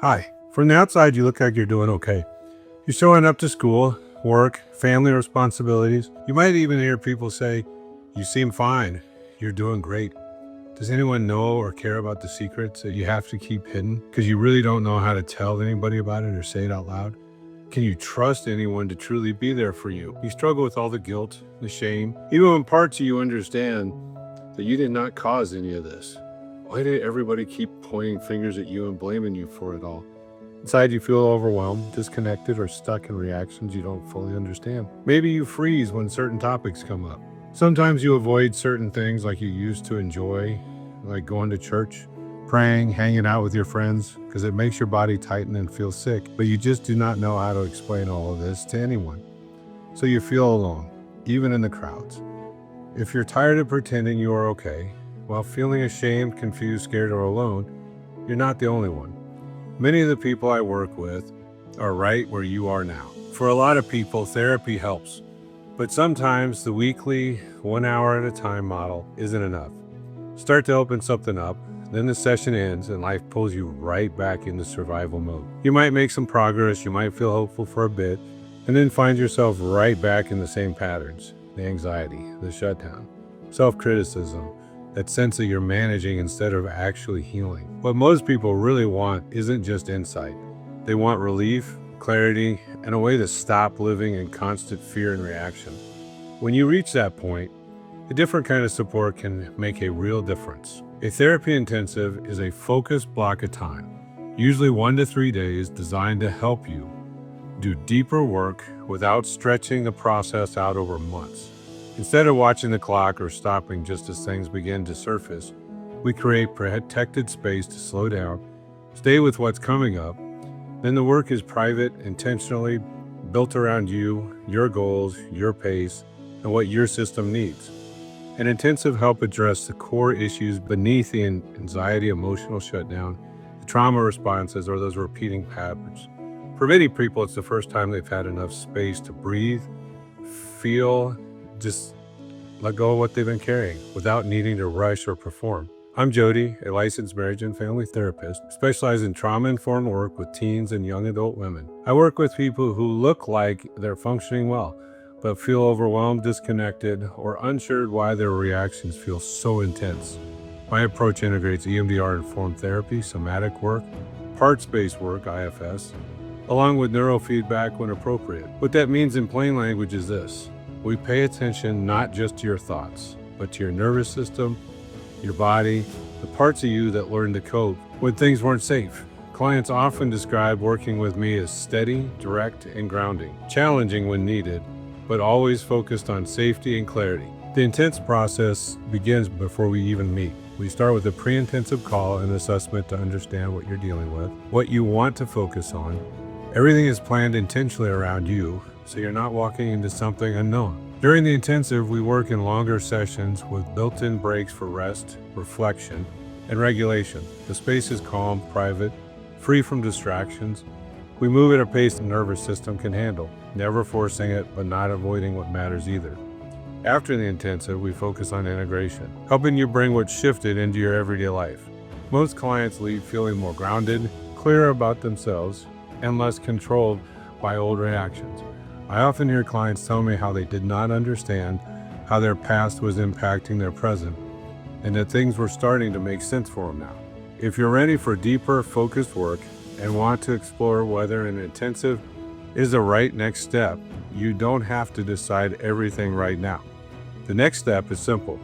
Hi. From the outside, you look like you're doing okay. You're showing up to school, work, family responsibilities. You might even hear people say, "You seem fine. You're doing great." Does anyone know or care about the secrets that you have to keep hidden because you really don't know how to tell anybody about it or say it out loud? Can you trust anyone to truly be there for you? You struggle with all the guilt, the shame, even when parts of you understand that you did not cause any of this. Why did everybody keep pointing fingers at you and blaming you for it all? Inside, you feel overwhelmed, disconnected, or stuck in reactions you don't fully understand. Maybe you freeze when certain topics come up. Sometimes you avoid certain things like you used to enjoy, like going to church, praying, hanging out with your friends, because it makes your body tighten and feel sick, but you just do not know how to explain all of this to anyone. So you feel alone, even in the crowds. If you're tired of pretending you are okay, while feeling ashamed, confused, scared, or alone, you're not the only one. Many of the people I work with are right where you are now. For a lot of people, therapy helps, but sometimes the weekly, 1 hour at a time model isn't enough. Start to open something up, then the session ends and life pulls you right back into survival mode. You might make some progress, you might feel hopeful for a bit, and then find yourself right back in the same patterns: the anxiety, the shutdown, self-criticism, that sense that you're managing instead of actually healing. What most people really want isn't just insight. They want relief, clarity, and a way to stop living in constant fear and reaction. When you reach that point, a different kind of support can make a real difference. A therapy intensive is a focused block of time, usually 1 to 3 days, designed to help you do deeper work without stretching the process out over months. Instead of watching the clock or stopping just as things begin to surface, we create protected space to slow down, stay with what's coming up. Then the work is private, intentionally built around you, your goals, your pace, and what your system needs. An intensive help address the core issues beneath the anxiety, emotional shutdown, the trauma responses, or those repeating patterns. For many people, it's the first time they've had enough space to breathe, feel, just let go of what they've been carrying without needing to rush or perform. I'm Jody, a licensed marriage and family therapist, specialized in trauma-informed work with teens and young adult women. I work with people who look like they're functioning well, but feel overwhelmed, disconnected, or unsure why their reactions feel so intense. My approach integrates EMDR-informed therapy, somatic work, parts-based work, IFS, along with neurofeedback when appropriate. What that means in plain language is this: we pay attention not just to your thoughts, but to your nervous system, your body, the parts of you that learn to cope when things weren't safe. Clients often describe working with me as steady, direct, and grounding, challenging when needed, but always focused on safety and clarity. The intense process begins before we even meet. We start with a pre-intensive call and assessment to understand what you're dealing with, what you want to focus on. Everything is planned intentionally around you, so you're not walking into something unknown. During the intensive, we work in longer sessions with built-in breaks for rest, reflection, and regulation. The space is calm, private, free from distractions. We move at a pace the nervous system can handle, never forcing it, but not avoiding what matters either. After the intensive, we focus on integration, helping you bring what shifted into your everyday life. Most clients leave feeling more grounded, clearer about themselves, and less controlled by old reactions. I often hear clients tell me how they did not understand how their past was impacting their present, and that things were starting to make sense for them now. If you're ready for deeper, focused work and want to explore whether an intensive is the right next step, you don't have to decide everything right now. The next step is simple.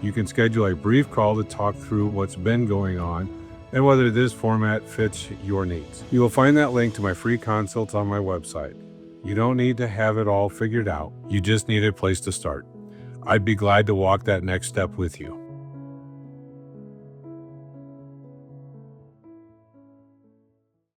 You can schedule a brief call to talk through what's been going on and whether this format fits your needs. You will find that link to my free consults on my website. You don't need to have it all figured out. You just need a place to start. I'd be glad to walk that next step with you.